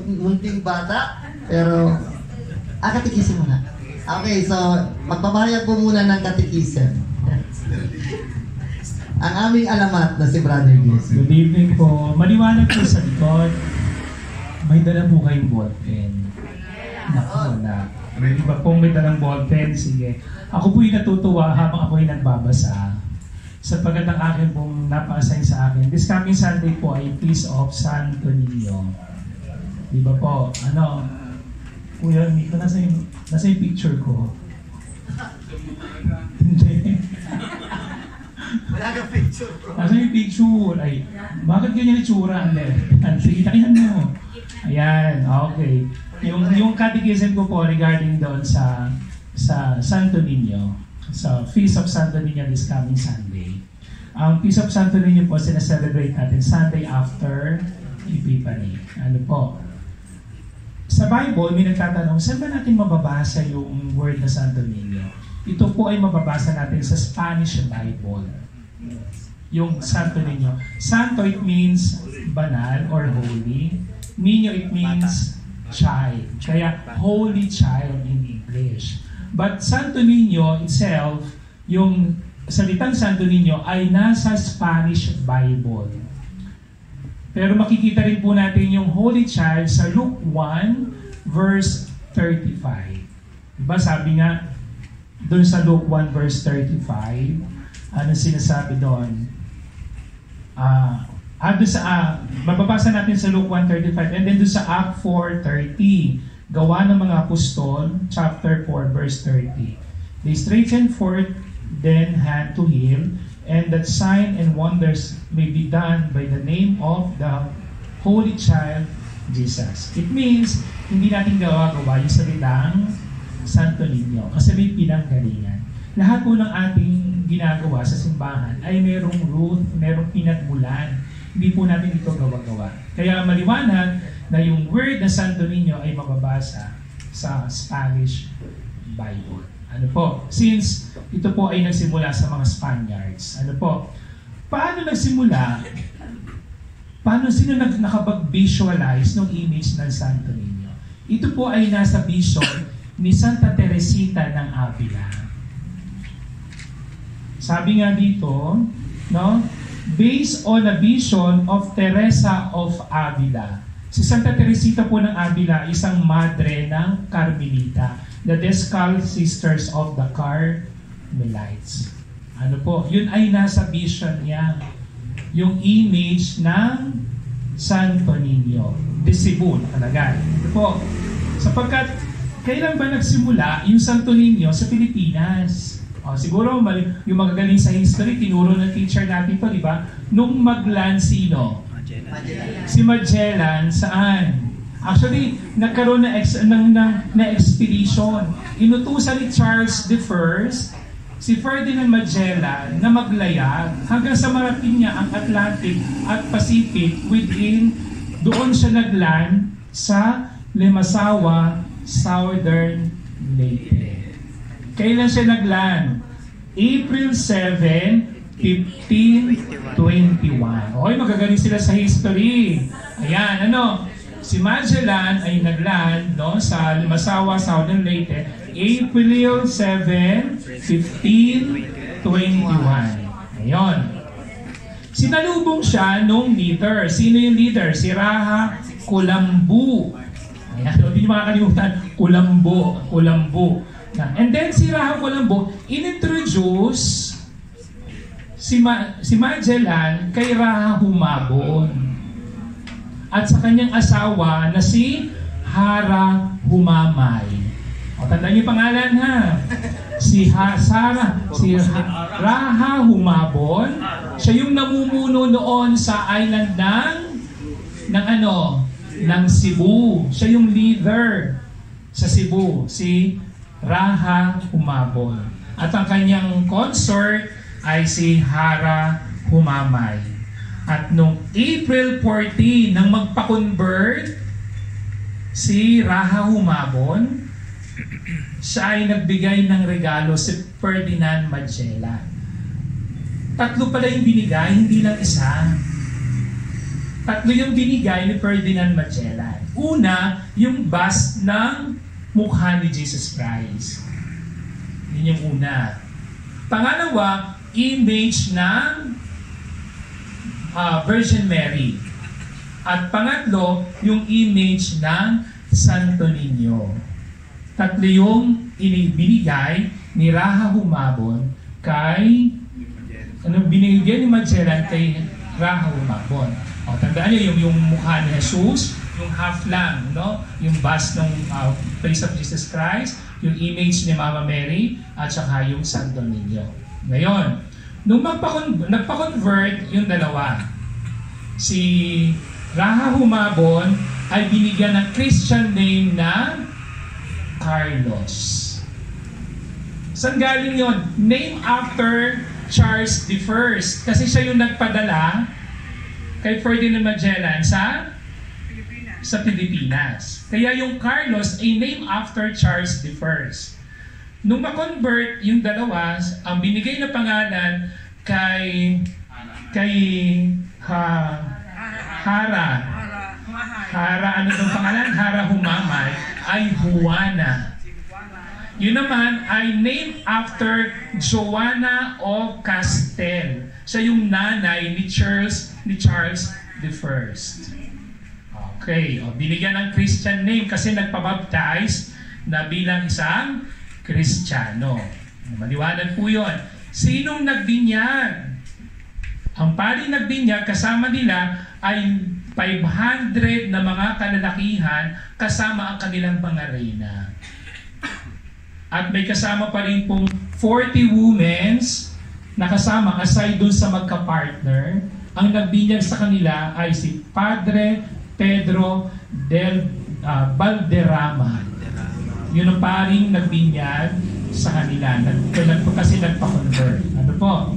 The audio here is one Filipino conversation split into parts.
munting bata. Pero, katikisin mo na. Okay, so, magpapahayag po muna ng katikisin. Ang aming alamat na si Brother Giz. Good evening po. Maliwanag po sa likod. May dala po kayong ballpen. Naku, na. May iba pong may dalang ballpen. Sige. Ako po'y natutuwa habang ako'y nagbabasa. Sapagkat ang akin pong napa-assign sa akin. This coming Sunday po ay Feast of Santo Niño. Diba po? Ano? Kuya Miko, nasa yung picture ko. Hindi. Wala kang picture, bro. Nasa yung picture. Ay, bakit ganyan itsura? Sige, takihan mo. Ayan, okay. Yung catechism ko po regarding doon sa Santo Niño. Sa Feast of Santo Niño this coming Sunday. Ang Feast of Santo Niño po, sinaselebrate natin Sunday after Epiphany. Ano po? Sa Bible, may nagtatanong, saan ba natin mababasa yung word na Santo Niño? Ito po ay mababasa natin sa Spanish Bible. Yung Santo Niño. Santo, it means banal or holy. Niño, it means child. Kaya, holy child in English. But Santo Niño itself, yung salitang Santo Niño ay nasa Spanish Bible. Pero makikita rin po natin yung Holy Child sa Luke 1 verse 35. Diba sabi nga, doon sa Luke 1 verse 35, ano sinasabi doon? Mababasa natin sa Luke 1:35 and then doon sa Act 4:30. Gawa ng mga Apostol, chapter 4, verse 30. They straighthened forth then hand to him, and that sign and wonders may be done by the name of the Holy Child Jesus. It means, hindi natin gawa-gawa yung salitang Santo Niño kasi may pinanggalingan. Lahat po ng ating ginagawa sa simbahan ay merong root, merong pinagmulan. Hindi po natin ito gawa-gawa. Kaya maliwanag na yung word na Santo Niño ay mababasa sa Spanish Bible. Ano po? Since ito po ay nagsimula sa mga Spaniards. Ano po? Paano nagsimula? Sino nakapag-visualize ng image ng Santo Niño? Ito po ay nasa vision ni Santa Teresita ng Avila. Sabi nga dito, no? Based on a vision of Teresa of Avila. Si Santa Teresita po ng Avila, isang madre ng Carmelita, the Descal Sisters of the Carmelites. Ano po? Yun ay nasa vision niya. Yung image ng Santo Niño. Visible talaga. Ano po? Sapagkat, kailan ba nagsimula yung Santo Niño sa Pilipinas? Siguro, yung magagaling sa history, tinuro ng teacher natin to, di ba? Nung Maglan, sino? Si Magellan, saan? Actually, nagkaroon na expedition. Inutusan ni Charles I, si Ferdinand Magellan, na maglayag hanggang sa marating niya ang Atlantic at Pacific doon siya nagland sa Limasawa, Southern Leyte. Kailan siya nagland? April 7, 1521. Okay, magagaling sila sa history. Ayan, si Magellan ay nagland sa Limasawa, Southern Leyte, April 7, 1521. Ayun. Sinalubong siya nung leader. Sino yung leader? Si Raha Kulambu. Ayan, hindi niyo makakalimutan. Kulambu. And then si Raha Kulambu, inintroduce si Magellan kay Raha Humabon at sa kanyang asawa na si Hara Humamay. Tandaan niyo pangalan ha. Si Raha Humabon, siya yung namumuno noon sa island ng Cebu. Siya yung leader sa Cebu, si Raha Humabon. At ang kanyang consort ay si Hara Humamay. At noong April 14, nang magpa-convert si Raha Humabon, siya ay nagbigay ng regalo si Ferdinand Magellan. Tatlo pala yung binigay, hindi lang isa. Tatlo yung binigay ni Ferdinand Magellan. Una, yung bust ng mukha ni Jesus Christ. Yun yung una. Pangalawa, image ng Virgin Mary. At pangatlo, yung image ng Santo Niño. Tatlo yung binigay ni Raha Humabon kay binigyan ni Magellan kay Raha Humabon. O, tandaan niyo yung mukha ni Jesus, yung half lang, no? Yung bust ng face of Jesus Christ, yung image ni Mama Mary, at saka yung Santo Niño. Ngayon, nung nagpa-convert yung dalawa, si Raha Humabon ay binigyan ng Christian name na Carlos. Saan galing yun? Name after Charles I. Kasi siya yung nagpadala kay Ferdinand Magellan sa Pilipinas. Kaya yung Carlos ay name after Charles I. Nung ma-convert yung dalawa, ang binigay na pangalan kay Hara, ano itong pangalan? Hara Humamay, ay Juana. Yun naman ay named after Joanna of Castel. Siya yung nanay ni Charles I. Okay, binigyan ng Christian name kasi nagpabaptize na bilang isang Kristiyano. Maliwanag po yun. Sinong nagbinyag? Ang paring nagbinyag kasama nila ay 500 na mga kalalakihan kasama ang kanilang mga reyna. At may kasama pa rin pong 40 women's na kasama aside dun sa magka-partner. Ang nagbinyag sa kanila ay si Padre Pedro del Valderrama. Yun ang paring nagbinyag sa kanila. Kasi nagpa-convert. Ano po?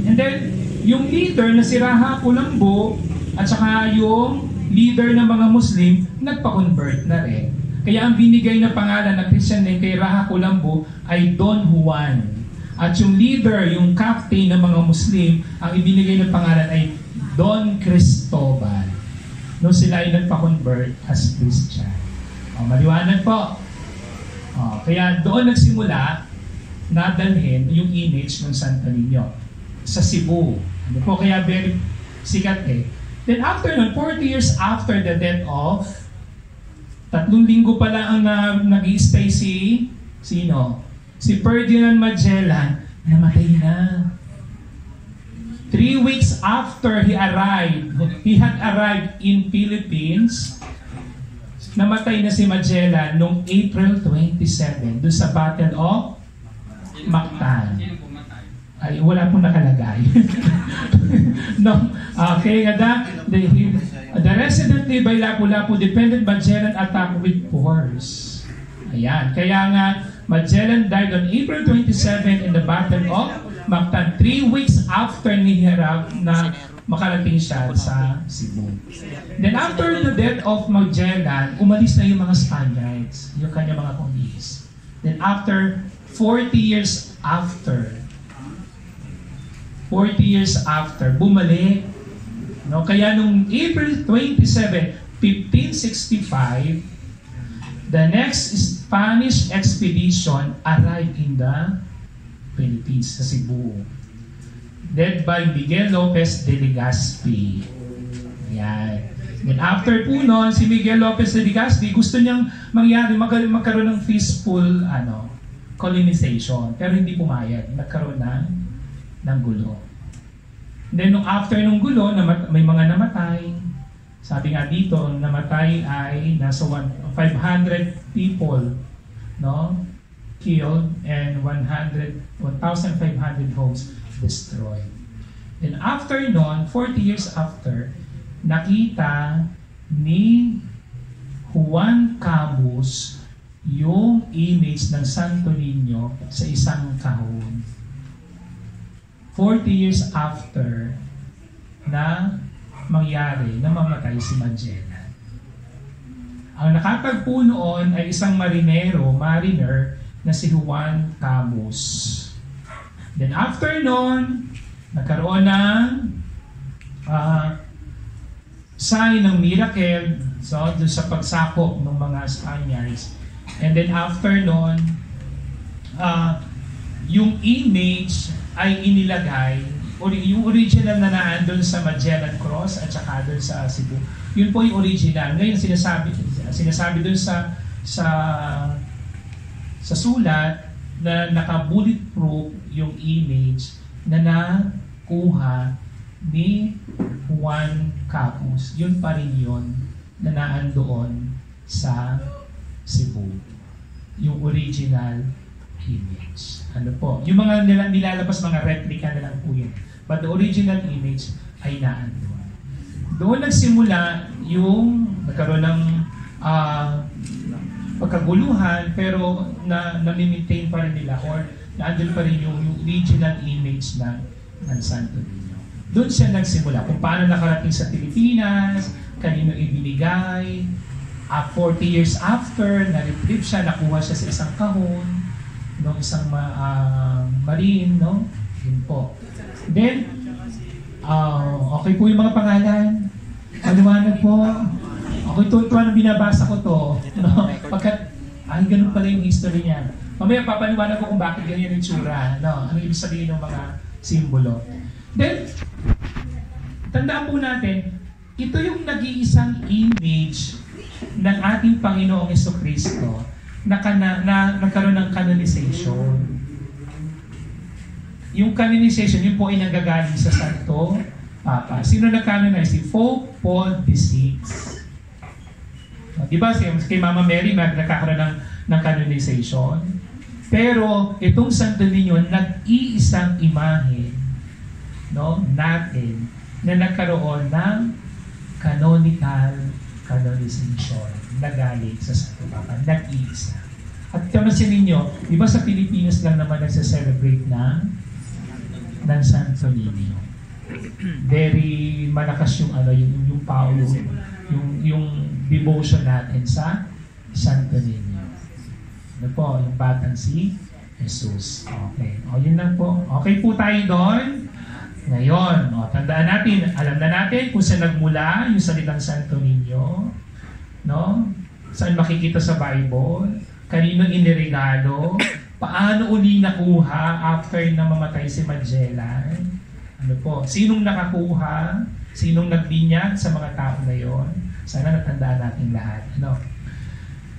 And then, yung leader na si Raha Colombo at saka yung leader ng mga Muslim, nagpa-convert na rin. Kaya ang binigay na pangalan na Christian name kay Raha Colombo ay Don Juan. At yung leader, yung captain ng mga Muslim, ang ibinigay na pangalan ay Don Cristobal. No, sila ay nagpa-convert as Christian. Maliwanag po. Kaya doon nagsimula nadalhin yung image ng Santo Niño sa Cebu. Ano po, kaya very sikat eh. Then after nun, 40 years after the death of, 3 linggo pa lang ang nag-i-stay si Ferdinand Magellan, namatay na. 3 weeks after he had arrived in Philippines, namatay na si Magellan noong April 27 doon sa Battle of Mactan. Ay, wala pong nakalagay. No. Okay, the resident by Lapu-Lapu dependent Magellan attack with force. Ayan. Kaya nga, Magellan died on April 27 in the Battle of Mactan. 3 weeks after ni Hirab na makarating siya sa Cebu. Then after the death of Magellan, umalis na yung mga Spaniards, yung kanya mga kumis. Then after 40 years after, bumalik. No? Kaya nung April 27, 1565, the next Spanish expedition arrived in the Philippines, sa Cebu. Led by Miguel Lopez de Legazpi. Yan. Then after po noon, si Miguel Lopez de Legazpi, gusto niyang magkaroon ng peaceful colonization. Pero hindi pumayag. Nagkaroon ng gulo. Then nung after nung gulo, may mga namatay. Sabi nga dito, namatay ay nasa 500 people, no? Killed and 1,500 homes destroyed. Then after nun, 40 years after, nakita ni Juan Camus yung image ng Santo Niño sa isang kahon. 40 years after na mangyari na mamatay si Magellan. Ang nakatagpo noon ay isang mariner na si Juan Camus. Then after nun, nagkaroon ng sign ng miracle So, doon sa pagsakop ng mga Spaniards. And then after nun, yung image ay inilagay, yung original na naandun sa Magellan Cross at saka doon sa Cebu. Yun po yung original. Ngayon sinasabi doon sa sulat na naka-bulletproof yung image na nakuha ni Juan Capus. Yun pa rin yun na naandoon sa Cebu. Yung original image. Ano po? Yung mga nilalabas, mga replica na lang po yun. But the original image ay naandoon. Doon nagsimula yung nagkaroon ng pagkaguluhan, pero na-maintain pa rin nila or naandun pa rin yung original image ng Santo Niño. Doon siya nagsimula. Kung paano nakarating sa Pilipinas, kanino ibinigay, 40 years after, na-retrieve siya, nakuha siya sa isang kahon, no, isang marine, no? Yun po. Then, okay po yung mga pangalan. Maliwanag po. Okay, tuwa na binabasa ko to. No? Pagkat, ganun pala yung history niya. Mamaya papaliwanag ko kung bakit ganyan yung tsura. No? Ano ibig sabihin ng mga simbolo. Then, tandaan po natin, ito yung nag-iisang image ng ating Panginoong Jesucristo na nagkaroon ng canonization. Yung canonization, yun po ay nagagaling sa Santo Papa. Sino nag-canonize? Si Pope Paul VI. Diba, kay Mama Mary nagkakaroon ng canonization. Pero itong Santo Niño, nag-iisang imahe, no, natin na nagkaroon ng canonical canonization na galing sa Santo Papa. Nag-iisa. At kamansin ninyo, di ba sa Pilipinas lang naman nagsa-celebrate ng Santo Niño. Very malakas yung yung power, yung devotion natin sa Santo Niño. Ano po, yung batang si Jesus. Okay. O, yun lang po. Okay po tayo doon. Ngayon, tandaan natin, alam na natin kung saan nagmula yung salitang Santo Niño. No? Saan makikita sa Bible? Kanino iniregalo? Paano uli nakuha after na mamatay si Magellan? Ano po? Sinong nakakuha? Sinong nagbinyag sa mga tao na yon? Sana natandaan natin lahat. Ano?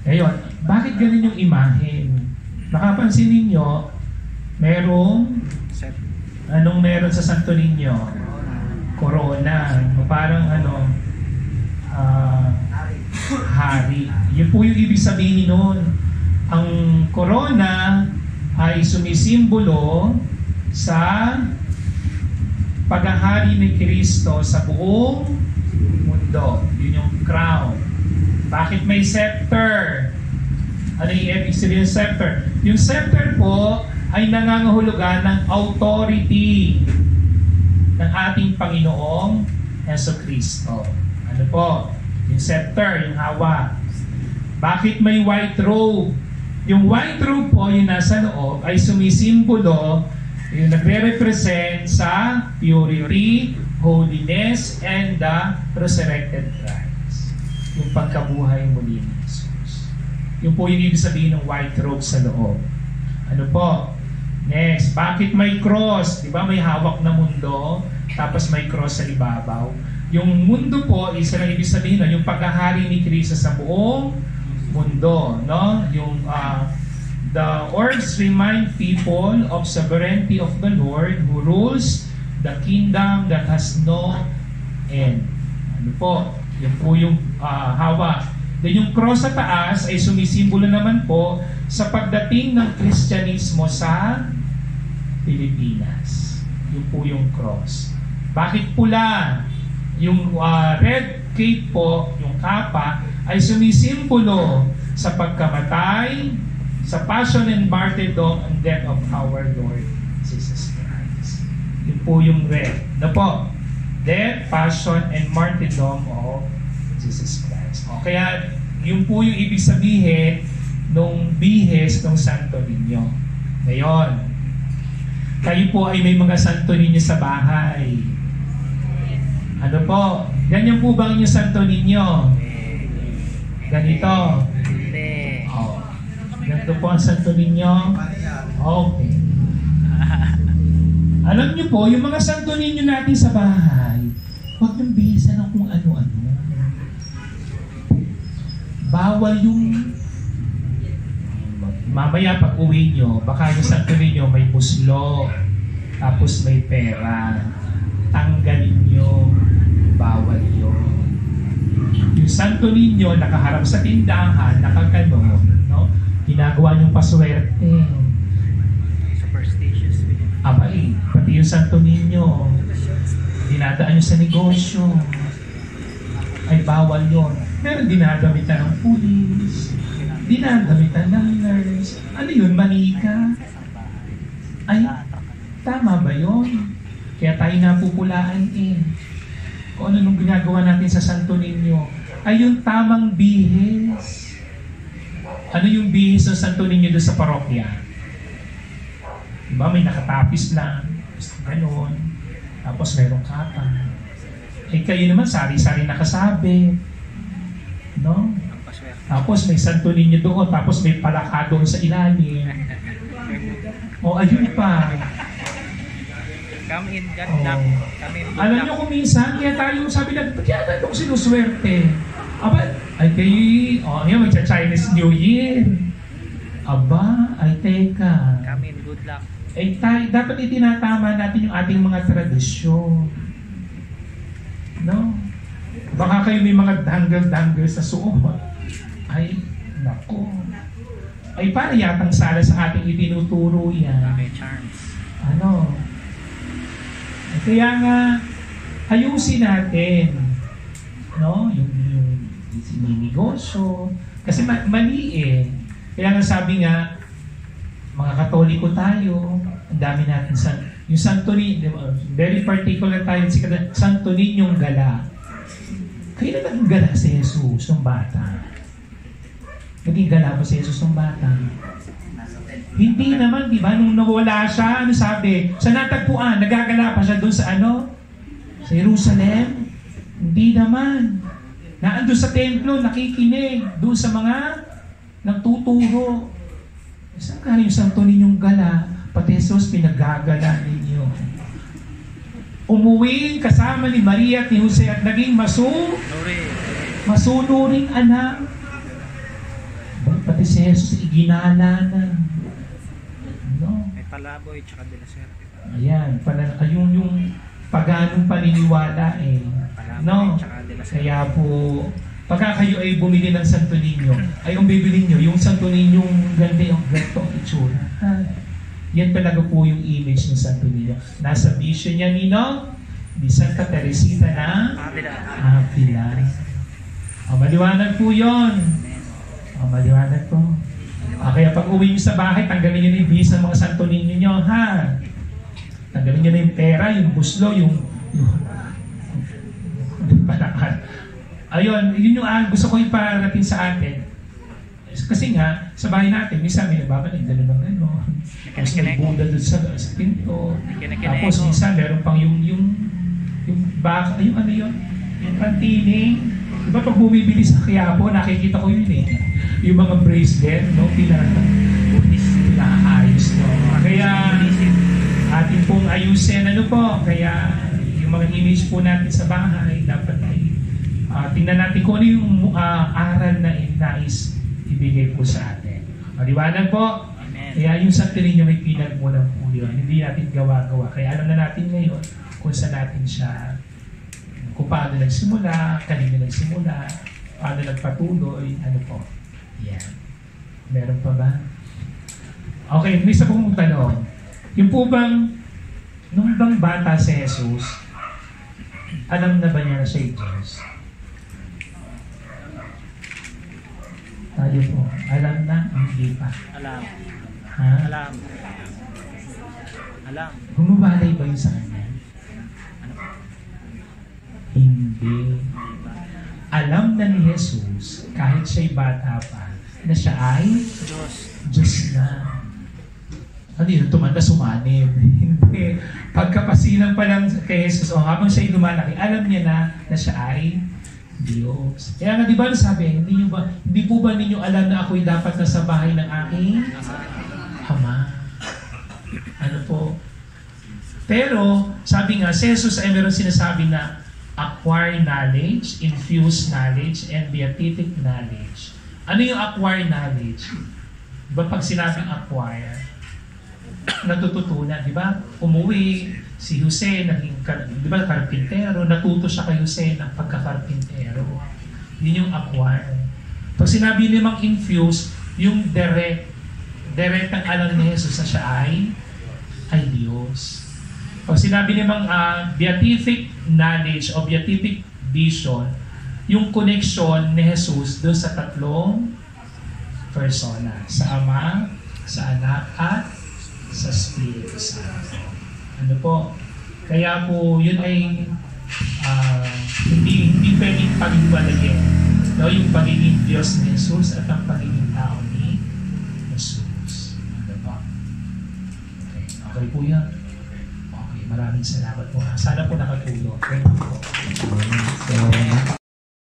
Ngayon, bakit ganun yung imahe? Nakapansin ninyo, anong meron sa Santo Niño? Corona. Parang hari. Yun po yung ibig sabihin nun. Ang corona ay sumisimbolo sa paghahari ni Kristo sa buong mundo. Yun yung crown. Bakit may scepter? Ano yung ibig sabihin ng scepter? Yung scepter po ay nangangahulugan ng authority ng ating Panginoong Jesucristo. Ano po? Yung scepter, yung hawak. Bakit may white robe? Yung white robe po, yung nasa loob, ay sumisimbolo, yung nagre-represent sa purity, holiness, and the resurrected Christ. Yung pagkabuhay muli ni Jesus. Yung po yung ibig sabihin ng white robe sa loob. Ano po? Next, bakit may cross? Diba may hawak na mundo, tapos may cross sa ibabaw. Yung mundo po, isa lang ibig sabihin, no? Yung paghahari ni Kristo sa buong mundo. No? Yung the words remind people of sovereignty of the Lord who rules the kingdom that has no end. Ano po? Yan po yung hawak. Then yung cross sa taas ay sumisimbolo naman po sa pagdating ng Kristyanismo sa Pilipinas. Yun po yung cross. Bakit pula? Yung red cape po, yung kapa, ay sumisimbolo sa pagkamatay, sa passion and martyrdom and death of our Lord Jesus Christ. Yun po yung red. Na po? Death, passion, and martyrdom of Jesus Christ. O kaya, yun po yung ibig sabihin nung bihes ng Santo Niño. Ngayon, kayo po ay may mga Santo Niño sa bahay. Ano po? Ganyan po ba ang inyong Santo Niño? Ganito. Hindi. Oh. Ganito po ang Santo Niño. Okay. Alam niyo po, yung mga Santo Niño natin sa bahay, huwag niyong bihisan ng kung ano-ano. Bawal yung mamaya pag uwi nyo, baka yung Santo Niño may puslo, tapos may pera. Tanggalin nyo. Bawal yun. Yung Santo Niño, nakaharap sa tindahan, nakagano, no? Ginagawa niyong paswerte. Superstitious. Abay, pati yung Santo Niño, dinadaan nyo sa negosyo. Ay, bawal yun. Pero dinadamitan ng pulis, dinadamitan ng nurse. Ano yun, manika? Ay, tama ba yun? Kaya tayo napupulaan eh. Kung ano nung ginagawa natin sa Santo Niño, ay yung tamang bihis. Ano yung bihis ng Santo Niño doon sa parokya? Diba, may nakatapis lang, gano'n. Tapos merong kata. Eh kayo naman, sari-sari nakasabi. No? Tapos may Santo Niño doon, tapos may palaka doon sa ilalim. O ayun pa. Come in, God Oh. knock. Come in, good Alam luck. niyo kung minsan, kaya tayo sabi natin, ba't kaya tayo sinuswerte? Aba, ay kayo, yun, magsa-Chinese New Year. Aba, ay teka. Come in, good luck. Ay tayo, dapat itinatama natin yung ating mga tradisyon. No? Baka kayo may mga dangle-dangle sa suot. Ay, nako. Ay, para yatang sala sa ating itinuturo yan. May charms. Ano? Kaya nga, ayusin natin, no? Yung negosyo. Kasi mali eh. Kaya nga sabi nga, mga Katoliko tayo, ang dami natin yung Santo Niño, very particular tayo, Santo Niñong Gala. Kailan naging gala si Jesus ng bata? Naging gala ba si Jesus ng bata? Hindi naman, di ba? Nung nawala siya, ano sabi? Sa natagpuan, nagagala pa siya doon sa ano? Sa Jerusalem? Hindi naman. Naandun sa templo, nakikinig. Doon sa mga nagtuturo. Saan ka yung Santo Ninyong Gala? Pati Jesus, pinagagala ninyo. Umuwi kasama ni Maria at ni Jose at naging masunuring anak. Pati si Jesus, iginala na. May palaboy, tsaka de la Suerte. Ayan, yung paganong paniniwala eh. No? Tsaka de la Suerte. Kaya po, pagka kayo ay bumili ng Santo Niño, ay yung bibili nyo, yung Santo Niñong ganda yung ganito ang itsura. Yan talaga po yung image ng Santo Niño. Nasa vision niya, Nino, di Santa Teresita na Avila. Maliwanag po yun. Maliwanag po. Kaya pag uwi nyo sa bahay, tanggalin nyo na yung bihis ng mga Santo Niño nyo, ha? Tanggalin nyo na yung pera, yung buslo, yung ayun, yun yung gusto ko iparating sa atin. Kasi nga, sa bahay natin, minsan may nababalik, gano'n ng gano'n. Tapos may Buddha doon sa pinto. Tapos minsan, meron pang yung baka, yung ano yun? Yung kantining. Diba pag bumibili sa Quiapo, nakikita ko yun eh. Yung mga bracelet, no? Pinaayos, no? Kaya, atin pong ayusin, ano po? Kaya, yung mga image po natin sa bahay, dapat ay tingnan natin kung ano yung aral na nais ibigay po sa atin. Maliwanag po? Amen. Kaya yung Santo Niño may pinagmulan po yun. Hindi natin gawa-gawa. Kaya alam na natin ngayon kung saan natin siya, kung paano nagsimula, kanina nagsimula, paano nagpatuloy, ano po. Yan. Meron pa ba? Okay, may isa pong tanong. Yung po bang, nung bang bata si Jesus, alam na ba niya na siya Diyos? Tayo po. Alam na? Hindi pa. Alam. Ha? Alam. Alam. Bumubalay ba yun sa kanya? Hindi. Alam na ni Jesus, kahit siya'y bata pa, na siya ay Diyos na. Ano yun? Tumanda, sumanib. Hindi. Pagkapasilang pa lang kay Jesus, habang siya'y lumalaki, alam niya na siya ay Diyos. Kaya nga di ba sabi, hindi po ba ninyo alam na ako'y dapat nasa bahay ng aking Ama? Ano po? Pero, sabi nga, si Jesus ay meron sinasabi na acquire knowledge, infuse knowledge, and beatific knowledge. Ano yung acquire knowledge? Diba pag sinabing acquire, natututunan, di ba? Umuwi, si Jose, naging, di ba, karpintero, natuto siya kay Jose ng pagkakarpintero. Yun yung acquire. Pag sinabi namang infuse, yung direct ang alam ni Jesus na siya ay Diyos. Pag sinabi namang beatific knowledge o beatific vision, yung connection ni Jesus doon sa tatlong persona. Sa Ama, sa Anak, at sa Espiritu Santo. Ano po? Kaya po, yun ay hindi pwedeng pag-iwalayin. No? Yung pagiging Diyos ni Jesus at ang pagiging tao ni Jesus. Ano po? Okay po yan. Okay, maraming salamat po. Sana po nakatulong. Thank you po. So,